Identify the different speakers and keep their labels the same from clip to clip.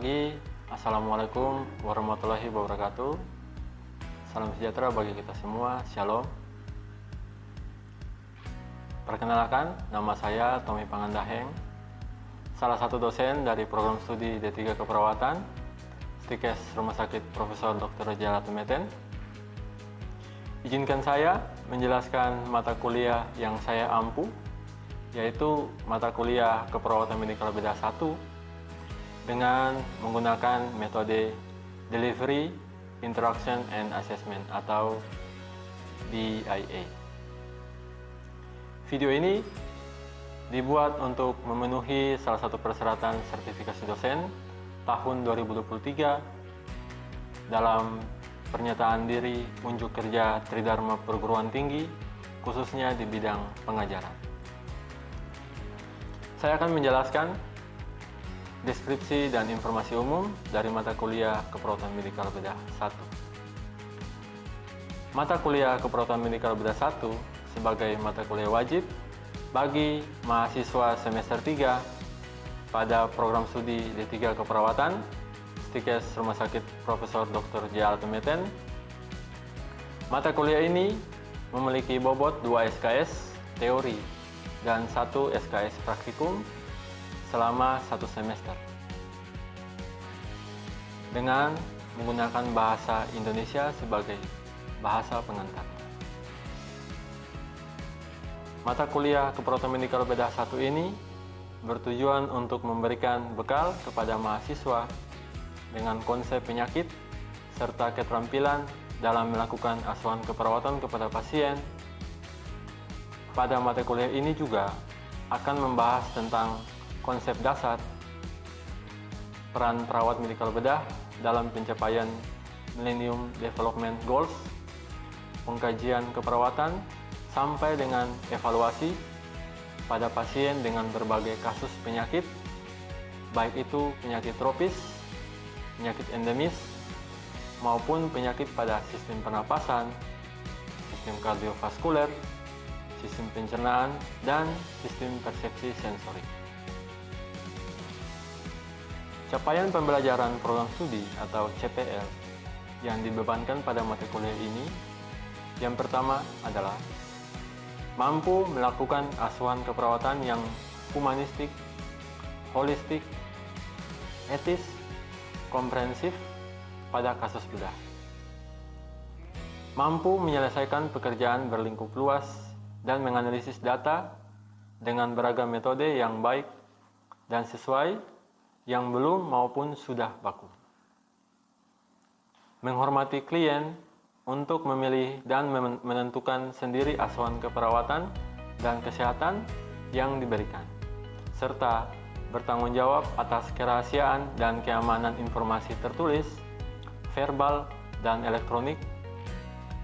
Speaker 1: pagi, Assalamualaikum warahmatullahi wabarakatuh. Salam sejahtera bagi kita semua, Shalom. Perkenalkan, nama saya Tommy Pangandaheng, salah satu dosen dari program studi D3 Keperawatan, Stikes Rumah Sakit Profesor Dr. Jaya Tumeten. Izinkan saya menjelaskan mata kuliah yang saya ampu, yaitu mata kuliah Keperawatan Medikal Bedah 1 dengan menggunakan metode Delivery, Interaction, and Assessment atau DIA. Video ini dibuat untuk memenuhi salah satu persyaratan sertifikasi dosen tahun 2023 dalam pernyataan diri unjuk kerja Tridharma Perguruan Tinggi, khususnya di bidang pengajaran. Saya akan menjelaskan deskripsi dan informasi umum dari mata kuliah Keperawatan Medikal Bedah 1. Mata kuliah Keperawatan Medikal Bedah 1 sebagai mata kuliah wajib bagi mahasiswa semester 3 pada program studi D3 Keperawatan, Stikes Rumah Sakit Profesor Dr. Jaya Tumeten. Mata kuliah ini memiliki bobot 2 SKS teori dan 1 SKS praktikum selama 1 semester dengan menggunakan bahasa Indonesia sebagai bahasa pengantar. Mata kuliah Keperawatan Medikal Bedah 1 ini bertujuan untuk memberikan bekal kepada mahasiswa dengan konsep penyakit serta keterampilan dalam melakukan asuhan keperawatan kepada pasien. Pada mata kuliah ini juga akan membahas tentang konsep dasar peran perawat medikal bedah dalam pencapaian Millennium Development Goals, pengkajian keperawatan, sampai dengan evaluasi pada pasien dengan berbagai kasus penyakit, baik itu penyakit tropis, penyakit endemis, maupun penyakit pada sistem pernapasan, sistem kardiovaskuler, sistem pencernaan, dan sistem persepsi sensorik. Capaian pembelajaran program studi atau CPL yang dibebankan pada mata kuliah ini, yang pertama adalah mampu melakukan asuhan keperawatan yang humanistik, holistik, etis, komprehensif pada kasus bedah. Mampu menyelesaikan pekerjaan berlingkup luas dan menganalisis data dengan beragam metode yang baik dan sesuai, yang belum maupun sudah baku. Menghormati klien untuk memilih dan menentukan sendiri asuhan keperawatan dan kesehatan yang diberikan, serta bertanggung jawab atas kerahasiaan dan keamanan informasi tertulis, verbal, dan elektronik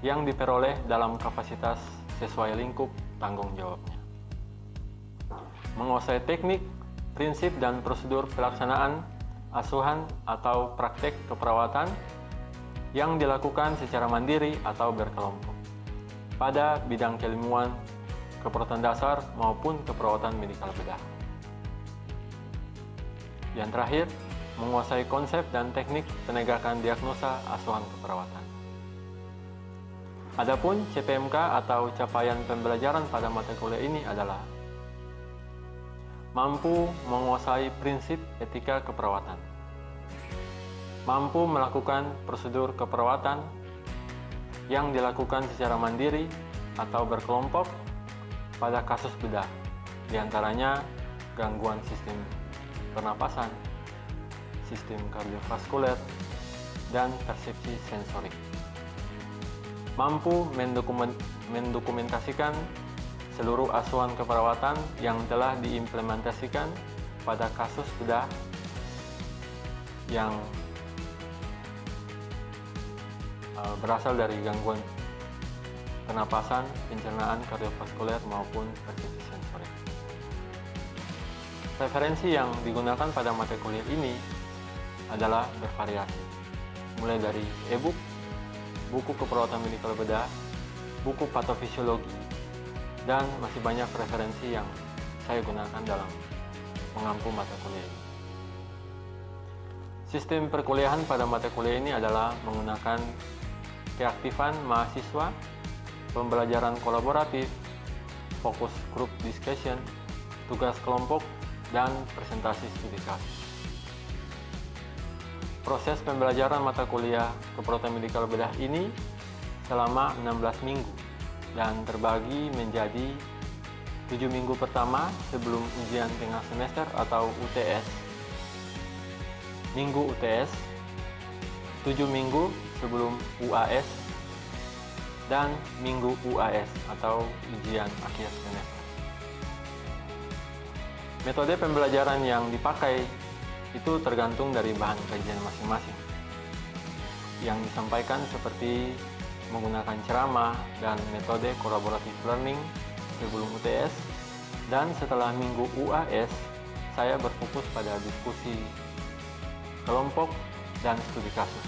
Speaker 1: yang diperoleh dalam kapasitas sesuai lingkup tanggung jawabnya. Menguasai teknik, prinsip, dan prosedur pelaksanaan asuhan atau praktek keperawatan yang dilakukan secara mandiri atau berkelompok pada bidang keilmuan keperawatan dasar maupun keperawatan medikal bedah. Yang terakhir, menguasai konsep dan teknik penegakan diagnosa asuhan keperawatan. Adapun CPMK atau capaian pembelajaran pada mata kuliah ini adalah mampu menguasai prinsip etika keperawatan, mampu melakukan prosedur keperawatan yang dilakukan secara mandiri atau berkelompok pada kasus bedah, diantaranya gangguan sistem pernapasan, sistem kardiovaskuler, dan persepsi sensorik. Mampu mendokumentasikan seluruh asuhan keperawatan yang telah diimplementasikan pada kasus bedah yang berasal dari gangguan pernapasan, pencernaan, kardiovaskuler, maupun persepsi sensorik. Referensi yang digunakan pada mata kuliah ini adalah bervariasi, mulai dari e-book, buku keperawatan medikal bedah, buku patofisiologi, dan masih banyak referensi yang saya gunakan dalam mengampu mata kuliah ini. Sistem perkuliahan pada mata kuliah ini adalah menggunakan keaktifan mahasiswa, pembelajaran kolaboratif, fokus group discussion, tugas kelompok, dan presentasi studi kasus. Proses pembelajaran mata kuliah keperawatan medikal bedah ini selama 16 minggu dan terbagi menjadi 7 minggu pertama sebelum ujian tengah semester atau UTS, minggu UTS, 7 minggu sebelum UAS, dan minggu UAS atau ujian akhir semester. Metode pembelajaran yang dipakai itu tergantung dari bahan kajian masing-masing. Yang disampaikan seperti menggunakan ceramah dan metode collaborative learning sebelum UTS, dan setelah minggu UAS saya berfokus pada diskusi kelompok dan studi kasus.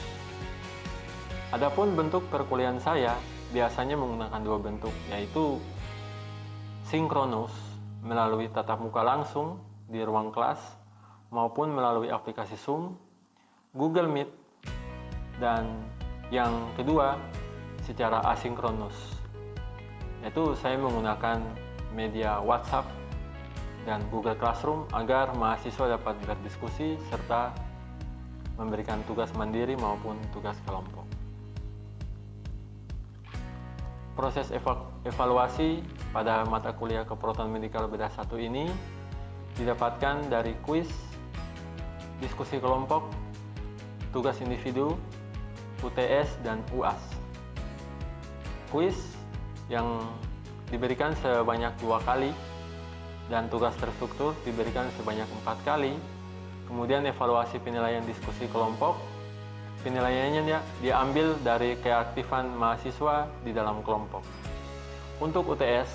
Speaker 1: Adapun bentuk perkuliahan saya biasanya menggunakan dua bentuk, yaitu sinkronus melalui tatap muka langsung di ruang kelas maupun melalui aplikasi Zoom, Google Meet, dan yang kedua secara asinkronus, yaitu saya menggunakan media WhatsApp dan Google Classroom agar mahasiswa dapat berdiskusi serta memberikan tugas mandiri maupun tugas kelompok. Proses evaluasi pada mata kuliah keperawatan medikal bedah 1 ini didapatkan dari kuis, diskusi kelompok, tugas individu, UTS, dan UAS. Kuis yang diberikan sebanyak 2 kali dan tugas terstruktur diberikan sebanyak 4 kali. Kemudian evaluasi penilaian diskusi kelompok, penilaiannya diambil dari keaktifan mahasiswa di dalam kelompok. Untuk UTS,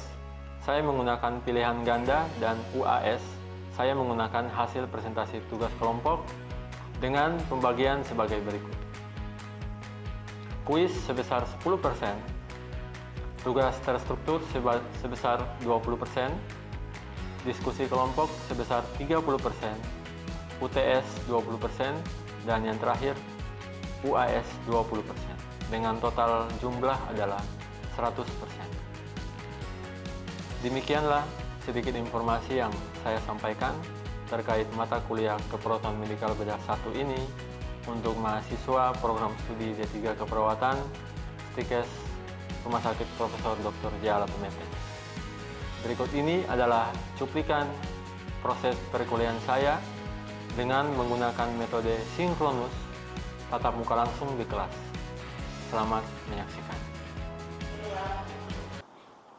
Speaker 1: saya menggunakan pilihan ganda, dan UAS, saya menggunakan hasil presentasi tugas kelompok dengan pembagian sebagai berikut. Kuis sebesar 10%, tugas terstruktur sebesar 20%, diskusi kelompok sebesar 30%, UTS 20%, dan yang terakhir UAS 20%, dengan total jumlah adalah 100%. Demikianlah sedikit informasi yang saya sampaikan terkait mata kuliah keperawatan medikal bedah 1 ini untuk mahasiswa program studi D3 Keperawatan Stikes Rumah Sakit Profesor Dr. J. Alatumete. Berikut ini adalah cuplikan proses perkuliahan saya dengan menggunakan metode sinkronus tatap muka langsung di kelas. Selamat menyaksikan.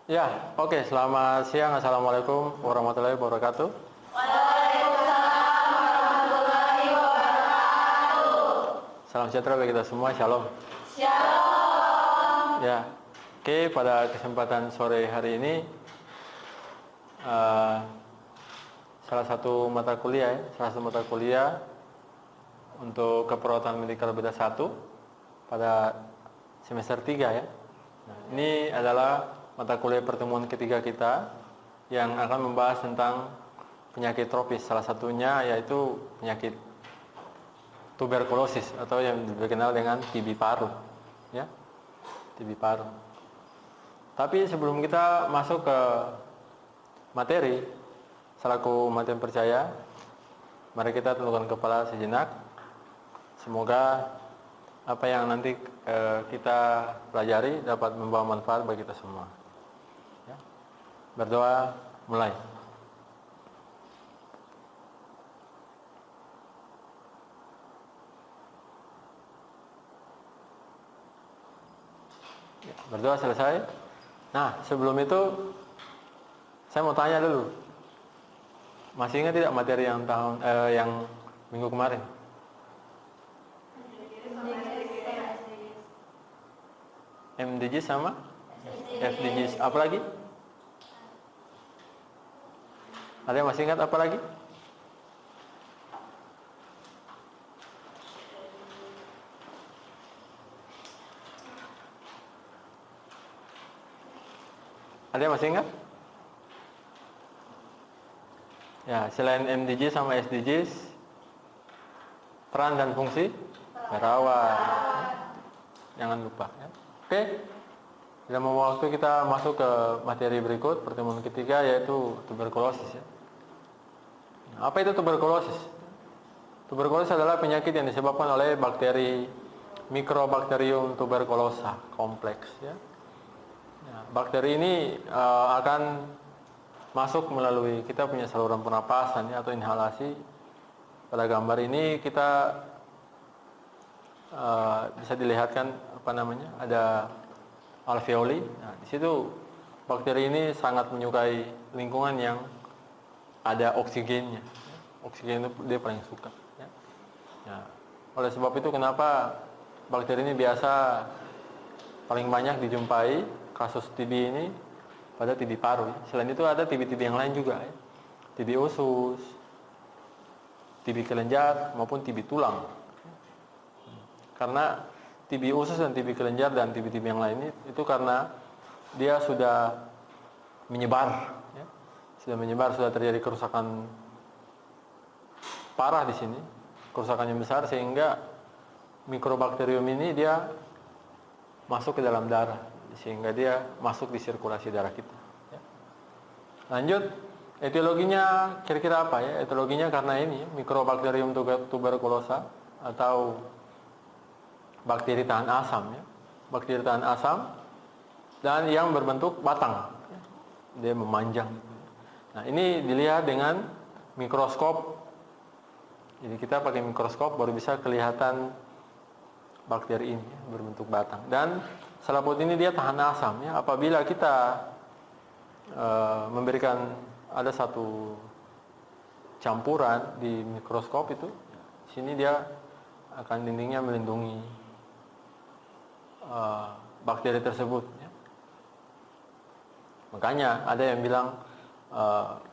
Speaker 1: Ya, oke. Selamat siang. Assalamualaikum warahmatullahi wabarakatuh.
Speaker 2: Waalaikumsalam warahmatullahi wabarakatuh.
Speaker 1: Salam sejahtera bagi kita semua. Shalom.
Speaker 2: Shalom.
Speaker 1: Ya, oke. Pada kesempatan sore hari ini, salah satu mata kuliah untuk keperawatan medikal bedah 1 pada semester 3 ya. Nah, ini adalah mata kuliah pertemuan ketiga kita yang akan membahas tentang penyakit tropis. Salah satunya yaitu penyakit tuberkulosis atau yang dikenal dengan TB paru ya. TB paru. Tapi sebelum kita masuk ke materi, selaku umat yang percaya, mari kita tundukkan kepala sejenak. Semoga apa yang nanti kita pelajari dapat membawa manfaat bagi kita semua. Ya. Berdoa, mulai. Ya, berdoa selesai. Nah, sebelum itu saya mau tanya dulu. Masih ingat tidak materi yang minggu kemarin? MDGs sama FDGs. Apa lagi? Ada yang masih ingat apa lagi? Ada yang masih ingat? Ya, selain MDGs sama SDGs, peran dan fungsi perawat. Jangan lupa. Ya. Oke, dalam waktu kita masuk ke materi berikut, pertemuan ketiga yaitu tuberkulosis. Ya. Apa itu tuberkulosis? Tuberkulosis adalah penyakit yang disebabkan oleh bakteri Mycobacterium tuberculosa kompleks. Ya. Bakteri ini akan masuk melalui kita punya saluran pernapasan ya, atau inhalasi. Pada gambar ini kita bisa dilihatkan ada alveoli. Nah, di situ bakteri ini sangat menyukai lingkungan yang ada oksigennya. Oksigen itu dia paling suka. Ya. Ya. Oleh sebab itu kenapa bakteri ini biasa paling banyak dijumpai kasus TB ini pada TB paru. Ya. Selain itu ada TB-TB yang lain juga. Ya. TB usus, TB kelenjar maupun TB tulang. Karena TB usus dan TB kelenjar dan TB-TB yang lain itu karena dia sudah menyebar, ya. Sudah terjadi kerusakan parah di sini, kerusakan yang besar sehingga mikrobakterium ini dia masuk ke dalam darah, sehingga dia masuk di sirkulasi darah kita. Ya. Lanjut, etiologinya kira-kira apa ya? Etiologinya karena ini Mycobacterium tuberculosa atau bakteri tahan asam ya. Bakteri tahan asam dan yang berbentuk batang. Ya. Dia memanjang. Nah, ini dilihat dengan mikroskop. Jadi kita pakai mikroskop baru bisa kelihatan bakteri ini ya, berbentuk batang. Dan selaput ini dia tahan asam ya. Apabila kita memberikan ada satu campuran di mikroskop itu, sini dia akan dindingnya melindungi bakteri tersebut. Ya. Makanya ada yang bilang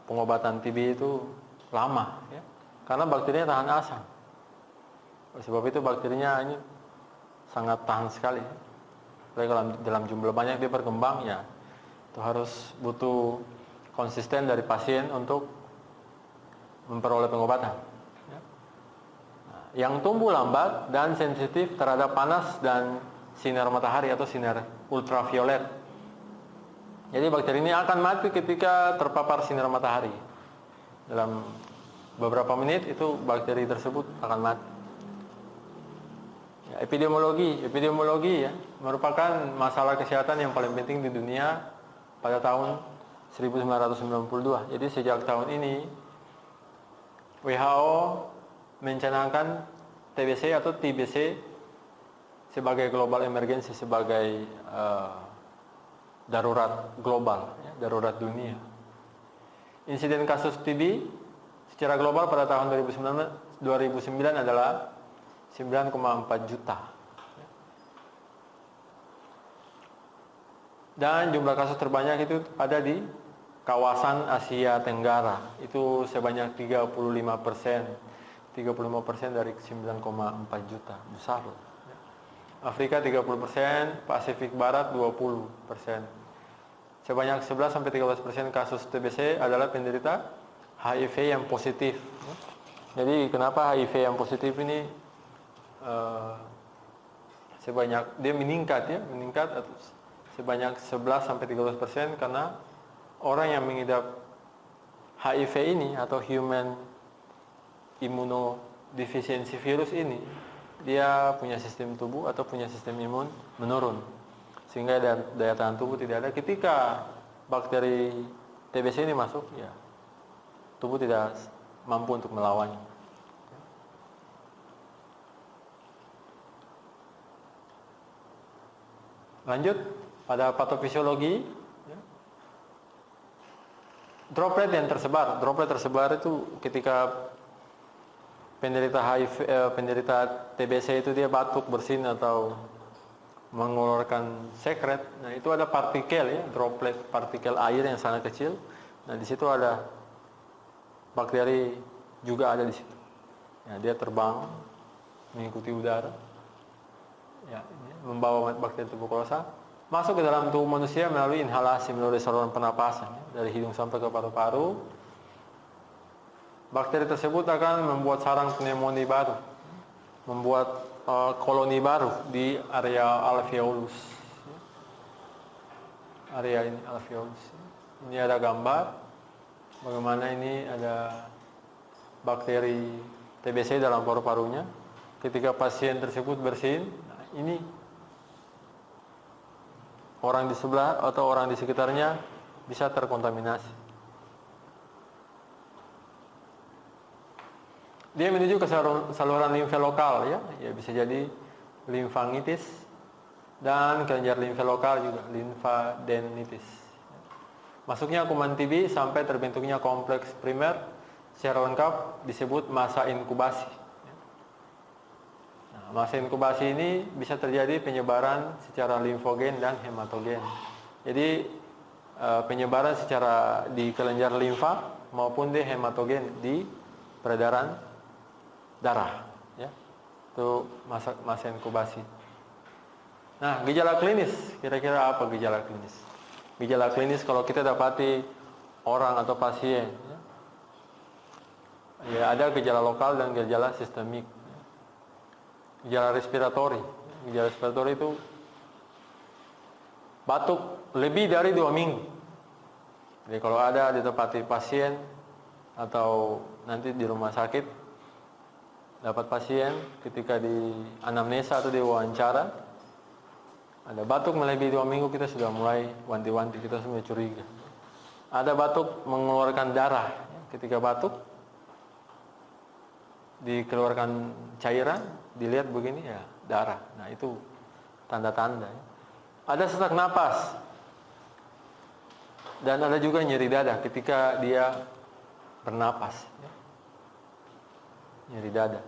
Speaker 1: pengobatan TB itu lama, ya, karena bakterinya tahan asam. Oleh sebab itu bakterinya ini sangat tahan sekali. Apalagi kalau dalam jumlah banyak dia berkembang, ya itu harus butuh konsisten dari pasien untuk memperoleh pengobatan. Ya. Nah, yang tumbuh lambat dan sensitif terhadap panas dan sinar matahari atau sinar ultraviolet. Jadi bakteri ini akan mati ketika terpapar sinar matahari. Dalam beberapa menit itu bakteri tersebut akan mati. Ya, epidemiologi ya merupakan masalah kesehatan yang paling penting di dunia pada tahun 1992. Jadi sejak tahun ini WHO mencanangkan TBC atau TBC sebagai global emergency, sebagai darurat global, ya, darurat dunia. Insiden kasus TB secara global pada tahun 2009 adalah 9,4 juta. Dan jumlah kasus terbanyak itu ada di kawasan Asia Tenggara. Itu sebanyak 35%. 35% dari 9,4 juta. Besar loh. Afrika 30%, Pasifik Barat 20%. Sebanyak 11-13% kasus TBC adalah penderita HIV yang positif. Jadi kenapa HIV yang positif ini sebanyak dia meningkat atau sebanyak 11-13% karena orang yang mengidap HIV ini atau human immunodeficiency virus ini, dia punya sistem tubuh atau punya sistem imun menurun, sehingga daya tahan tubuh tidak ada. Ketika bakteri TBC ini masuk, ya tubuh tidak mampu untuk melawannya. Lanjut pada patofisiologi, ya. Droplet tersebar itu ketika penderita TBC itu dia batuk, bersin atau mengeluarkan sekret. Nah, itu ada partikel ya, droplet partikel air yang sangat kecil. Nah, di situ ada bakteri juga ada di situ. Ya, dia terbang mengikuti udara. Ya, membawa bakteri tuberkulosa masuk ke dalam tubuh manusia melalui inhalasi, melalui saluran pernapasan ya, dari hidung sampai ke paru-paru. Bakteri tersebut akan membuat sarang pneumonia baru. membuat koloni baru di area alveolus. Area ini alveolus. Ini ada gambar bagaimana ini ada bakteri TBC dalam paru-parunya. Ketika pasien tersebut bersin, nah ini orang di sebelah atau orang di sekitarnya bisa terkontaminasi. Dia menuju ke saluran limfa lokal, ya bisa jadi limfangitis dan kelenjar limfa lokal juga limfadenitis. Masuknya kuman TB sampai terbentuknya kompleks primer secara lengkap disebut masa inkubasi. Nah, masa inkubasi ini bisa terjadi penyebaran secara limfogen dan hematogen. Jadi penyebaran secara di kelenjar limfa maupun di hematogen di peredaran darah, ya. Itu masa inkubasi. Nah, gejala klinis, kira-kira apa gejala klinis? Gejala klinis kalau kita dapati orang atau pasien, ya ada gejala lokal dan gejala sistemik. Gejala respiratori itu batuk lebih dari 2 minggu. Jadi kalau ada ditempati pasien atau nanti di rumah sakit dapat pasien ketika di anamnesa atau di wawancara ada batuk melebihi 2 minggu, kita sudah mulai wanti-wanti, kita sudah curiga. Ada batuk mengeluarkan darah, ketika batuk dikeluarkan cairan, dilihat begini ya darah. Nah itu tanda-tanda. Ada sesak napas dan ada juga nyeri dada ketika dia bernapas. Nyeri dada.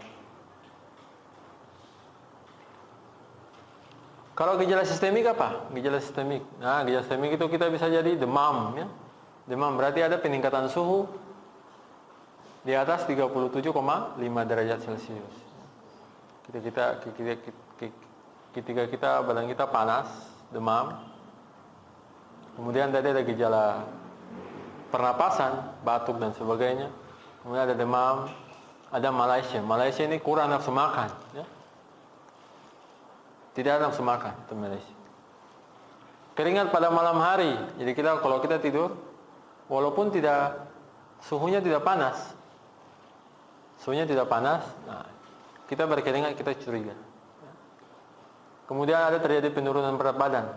Speaker 1: Kalau gejala sistemik apa? Gejala sistemik. Nah, gejala sistemik itu kita bisa jadi demam, ya. Demam berarti ada peningkatan suhu di atas 37,5 derajat Celcius. Ketika kita badan kita panas, demam. Kemudian tadi ada gejala pernapasan, batuk dan sebagainya. Kemudian ada demam, ada Malaysia. Malaysia ini kurang nafsu makan, ya. Tidak ada nafsu makan, itu Malaysia. Keringat pada malam hari. Jadi kalau kita tidur, walaupun suhunya tidak panas, nah, kita berkeringat, kita curiga. Kemudian ada terjadi penurunan berat badan.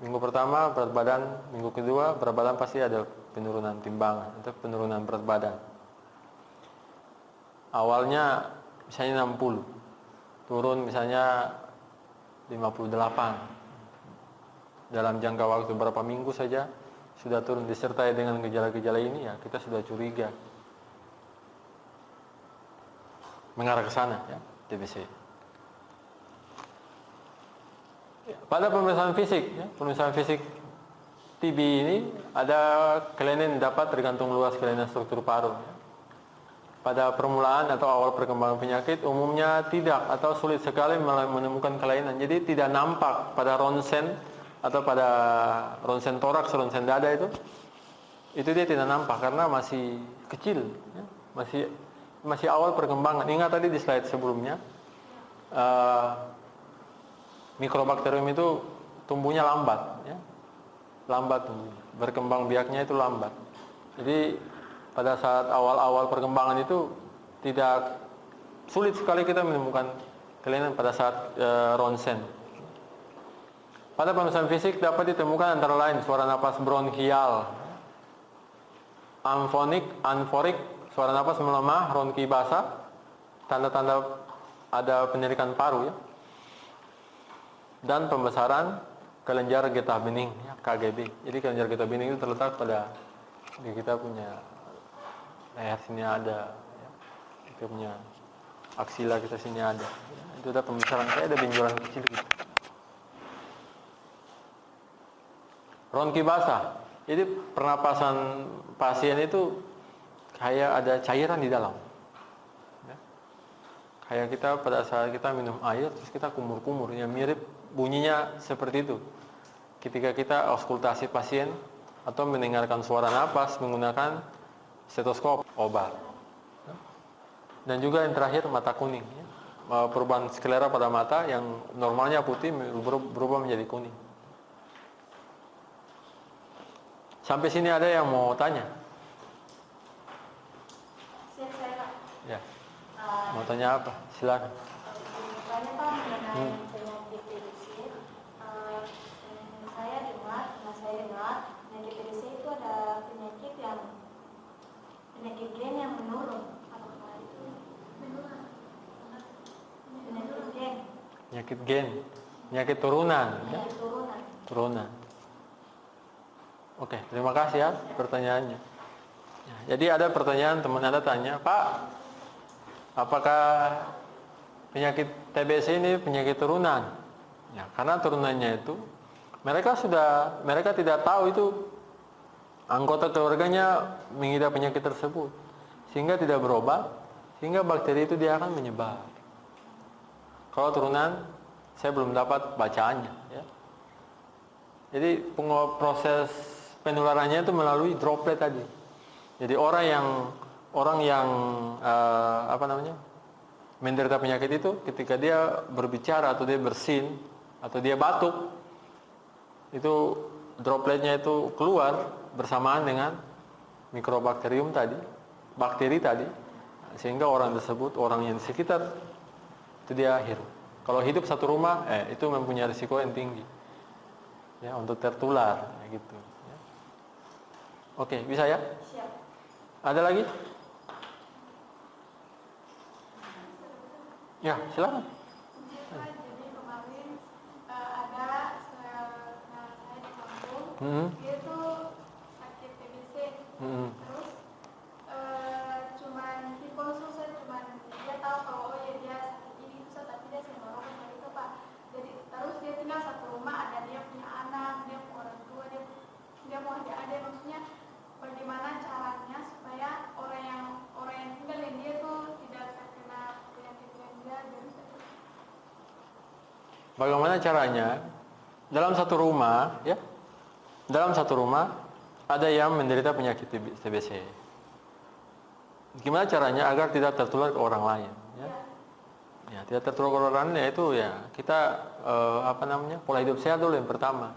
Speaker 1: Minggu pertama berat badan, minggu kedua berat badan pasti ada penurunan timbangan atau penurunan berat badan. Awalnya misalnya 60, turun misalnya 58. Dalam jangka waktu berapa minggu saja sudah turun, disertai dengan gejala-gejala ini, ya kita sudah curiga mengarah ke sana, ya, TBC. Pada pemeriksaan fisik TB ini ada kelainan dapat tergantung luas kelainan struktur paru. Pada permulaan atau awal perkembangan penyakit umumnya tidak atau sulit sekali menemukan kelainan. Jadi tidak nampak pada ronsen atau pada ronsen toraks, ronsen dada itu dia tidak nampak karena masih kecil, ya. Masih awal perkembangan. Ingat tadi di slide sebelumnya, mikrobakterium itu tumbuhnya lambat, ya. Lambat tumbuhnya, berkembang biaknya itu lambat. Jadi pada saat awal-awal perkembangan itu tidak sulit sekali kita menemukan kelainan pada saat ronsen. Pada pemeriksaan fisik dapat ditemukan antara lain suara napas bronkial, anforik, suara napas melemah, ronki basah, tanda-tanda ada penyirikan paru, ya. Dan pembesaran kelenjar getah bening, ya, KGB. Jadi kelenjar getah bening itu terletak pada di kita punya leher sini ada, ya. Kita punya aksila kita sini ada, ya. Itu ada pembesaran, kayak ada benjolan kecil gitu. Ronki basah, jadi pernapasan pasien itu kayak ada cairan di dalam, ya. Kayak kita pada saat kita minum air terus kita kumur-kumur, yang mirip bunyinya seperti itu ketika kita auskultasi pasien atau mendengarkan suara napas menggunakan stetoskop obat. Dan juga yang terakhir mata kuning, ya. perubahan sklera pada mata yang normalnya putih berubah menjadi kuning. Sampai sini ada yang mau tanya?
Speaker 2: Saya
Speaker 1: Ya. Mau tanya apa? Silakan.
Speaker 2: tanya Pak mengenai penyakit TBC. Saya dengar penyakit TBC itu ada penyakit gen yang menurun. Apakah itu menurun? Penyakit gen.
Speaker 1: Penyakit gen, penyakit turunan. Ya?
Speaker 2: Penyakit turunan.
Speaker 1: Turunan. Oke, terima kasih ya pertanyaannya. Ya, jadi ada pertanyaan teman Anda tanya, Pak, apakah penyakit TBC ini penyakit turunan? Ya, karena turunannya itu mereka tidak tahu itu anggota keluarganya mengidap penyakit tersebut, sehingga tidak berobat, sehingga bakteri itu dia akan menyebar. Kalau turunan, saya belum dapat bacaannya. Ya. Jadi proses penularannya itu melalui droplet tadi. Jadi orang yang menderita penyakit itu, ketika dia berbicara atau dia bersin atau dia batuk, itu dropletnya itu keluar bersamaan dengan mikrobakterium tadi, bakteri tadi, sehingga orang tersebut, orang yang di sekitar itu dia hirup. Kalau hidup satu rumah, itu mempunyai risiko yang tinggi, ya, untuk tertular, gitu. Ya. Oke, bisa ya?
Speaker 2: Siap.
Speaker 1: Ada lagi? Ya, silakan.
Speaker 2: Jadi kemarin ada saya di kampung, dia tuh sakit TBC. Terus cuman di konsul dia tahu kalau dia sakit ini bisa, tapi dia sembarangan kayak gitu Pak. Jadi terus dia tinggal satu rumah, ada dia punya anak, dia punya orang tua, dia mau adik-adik. Maksudnya bagaimana caranya supaya orang yang tinggal di dia tuh tidak terkena penyakit yang dia bisa.
Speaker 1: Bagaimana caranya? Dalam satu rumah, ya, ada yang menderita penyakit TBC. Gimana caranya agar tidak tertular ke orang lain? Ya, ya, tidak tertular ke orang lain, yaitu ya kita pola hidup sehat dulu yang pertama.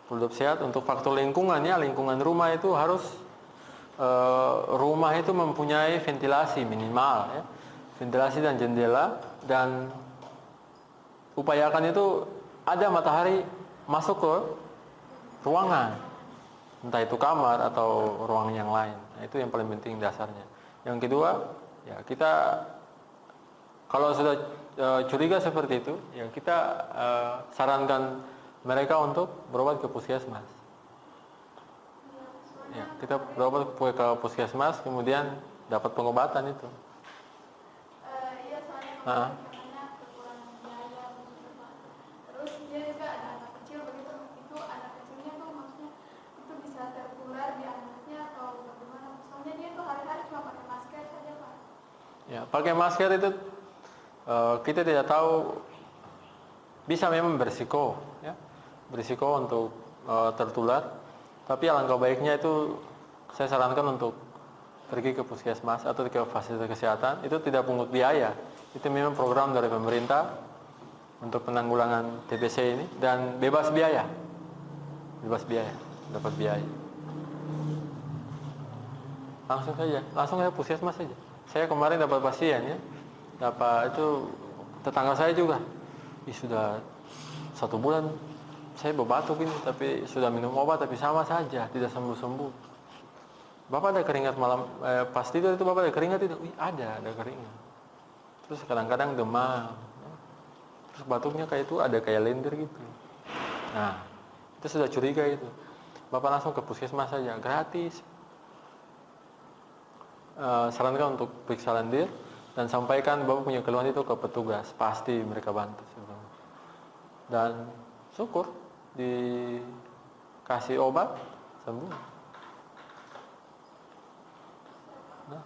Speaker 1: Pola hidup sehat untuk faktor lingkungan, ya, lingkungan rumah itu harus rumah itu mempunyai ventilasi minimal, ya, ventilasi dan jendela, dan upayakan itu ada matahari masuk ke ruangan, entah itu kamar atau ruangan yang lain. Nah, itu yang paling penting dasarnya. Yang kedua, ya, kita kalau sudah curiga seperti itu, ya, kita sarankan mereka untuk berobat ke puskesmas. Ya, kita berobat ke puskesmas, kemudian dapat pengobatan itu.
Speaker 2: Iya, soalnya katanya kekurangan biaya, terus dia juga ada anak kecil begitu, itu anak kecilnya tuh maksudnya itu bisa tertular di anaknya atau bagaimana? Soalnya dia tuh hari-hari cuma pakai masker saja Pak.
Speaker 1: Ya, pakai masker itu kita tidak tahu, bisa memang berisiko, ya, berisiko untuk tertular. Tapi alangkah baiknya itu saya sarankan untuk pergi ke puskesmas atau ke fasilitas kesehatan. Itu tidak pungut biaya. Itu memang program dari pemerintah untuk penanggulangan TBC ini, dan bebas biaya, dapat biaya. Langsung ke puskesmas saja. Saya kemarin dapat pasien, ya, dapat itu tetangga saya juga. Sudah 1 bulan saya berbatuk ini, tapi sudah minum obat tapi sama saja, tidak sembuh-sembuh. Bapak ada keringat malam, pas tidur itu Bapak ada keringat tidak? Ada keringat. Terus kadang-kadang demam. Terus batuknya kayak itu ada kayak lendir gitu. Nah, itu sudah curiga itu. Bapak langsung ke puskesmas saja, gratis. Sarankan untuk periksa lendir dan sampaikan Bapak punya keluhan itu ke petugas, pasti mereka bantu. Dan syukur dikasih obat, sembuh. Nah,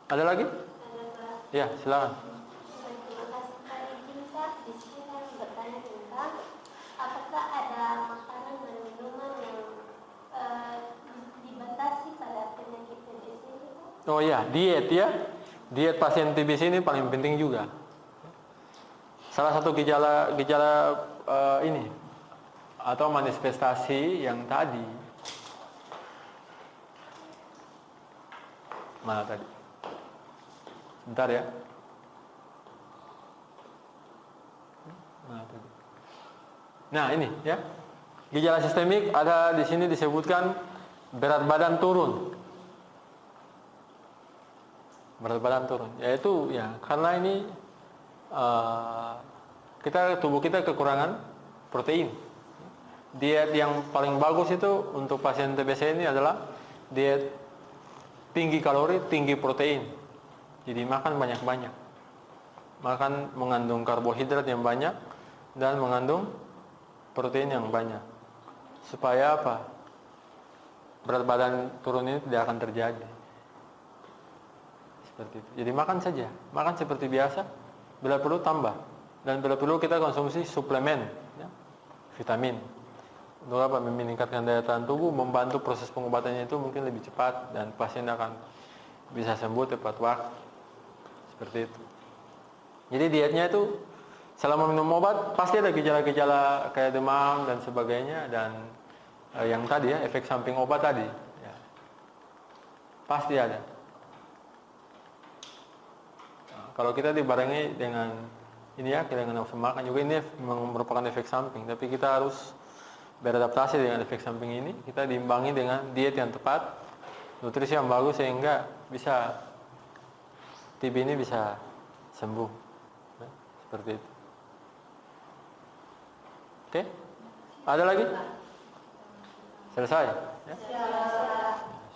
Speaker 1: ada lagi? Ya, silakan.
Speaker 3: Di sini saya bertanya tentang apakah ada makanan dan minuman yang dibatasi pada penyakit TBC itu?
Speaker 1: Oh ya, diet, ya. Diet pasien TBC ini paling penting juga. salah satu gejala ini atau manifestasi yang tadi, mana tadi? Bentar ya. Mana tadi? Nah ini ya, gejala sistemik ada di sini disebutkan berat badan turun. Berat badan turun, yaitu ya karena ini tubuh kita kekurangan protein. Diet yang paling bagus itu untuk pasien TBC ini adalah diet tinggi kalori, tinggi protein. Jadi makan banyak-banyak, makan mengandung karbohidrat yang banyak dan mengandung protein yang banyak. Supaya apa? Berat badan turun ini tidak akan terjadi. Seperti itu. Jadi makan saja, makan seperti biasa, bila perlu tambah, dan bila perlu kita konsumsi suplemen, ya, vitamin. Untuk apa? Meningkatkan daya tahan tubuh, membantu proses pengobatannya itu mungkin lebih cepat dan pasien akan bisa sembuh tepat waktu. Seperti itu. Jadi dietnya itu selama minum obat pasti ada gejala-gejala kayak demam dan sebagainya, dan yang tadi ya, efek samping obat tadi, ya, pasti ada. Kalau kita dibarengi dengan ini ya, dengan nafsu makan juga, ini merupakan efek samping. Tapi kita harus beradaptasi dengan efek samping ini. Kita diimbangi dengan diet yang tepat, nutrisi yang bagus, sehingga bisa TB ini bisa sembuh. Ya, seperti itu. Oke? Ada lagi? Selesai? Ya?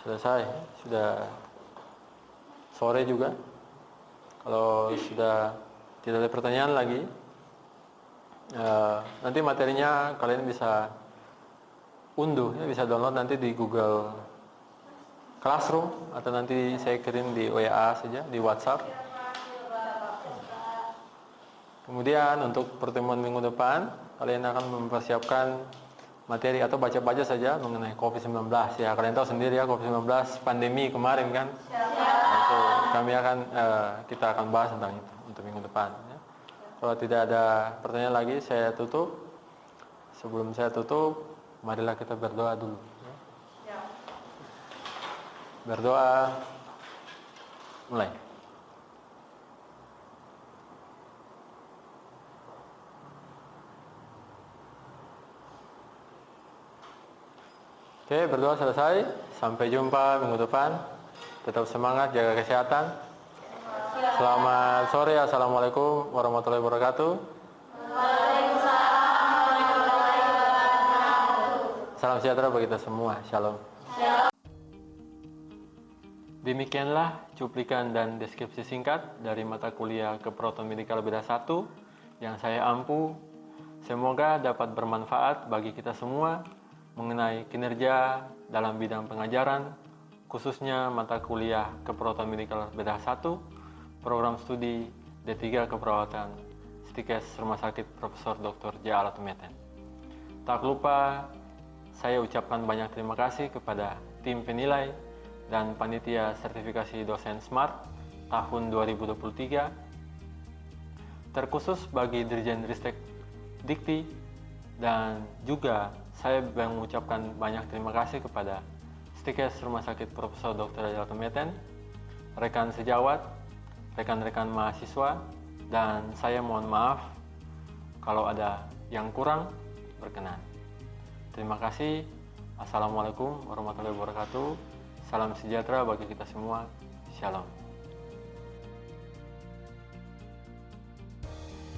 Speaker 1: Selesai. Sudah sore juga. Kalau sudah tidak ada pertanyaan lagi, nanti materinya kalian bisa unduh, ya, bisa download nanti di Google Classroom, atau nanti saya kirim di WA saja, di WhatsApp. Kemudian untuk pertemuan minggu depan, kalian akan mempersiapkan materi atau baca-baca saja mengenai COVID-19. Ya, kalian tahu sendiri ya, COVID-19 pandemi kemarin kan. Kita akan bahas tentang itu untuk minggu depan. Ya. Kalau tidak ada pertanyaan lagi, saya tutup. Sebelum saya tutup, marilah kita berdoa dulu. Ya. Berdoa, mulai. Oke, berdoa selesai. Sampai jumpa minggu depan. Tetap semangat, jaga kesehatan. Selamat sore, assalamualaikum warahmatullahi wabarakatuh. Salam sejahtera bagi kita semua. Shalom. Demikianlah cuplikan dan deskripsi singkat dari mata kuliah Keperawatan Medikal Beda 1 yang saya ampu. Semoga dapat bermanfaat bagi kita semua mengenai kinerja dalam bidang pengajaran, khususnya mata kuliah Keperawatan Medikal Bedah 1, program studi D3 Keperawatan, Stikes Rumah Sakit Profesor Dr. J. Alatumeten. Tak lupa, saya ucapkan banyak terima kasih kepada tim penilai dan panitia sertifikasi dosen SMART tahun 2023, terkhusus bagi Dirjen Ristek Dikti, dan juga saya mengucapkan banyak terima kasih kepada Stikes Rumah Sakit Profesor Dr. J. Alatumeten, rekan sejawat, rekan-rekan mahasiswa, dan saya mohon maaf kalau ada yang kurang berkenan. Terima kasih. Assalamualaikum warahmatullahi wabarakatuh. Salam sejahtera bagi kita semua. Shalom.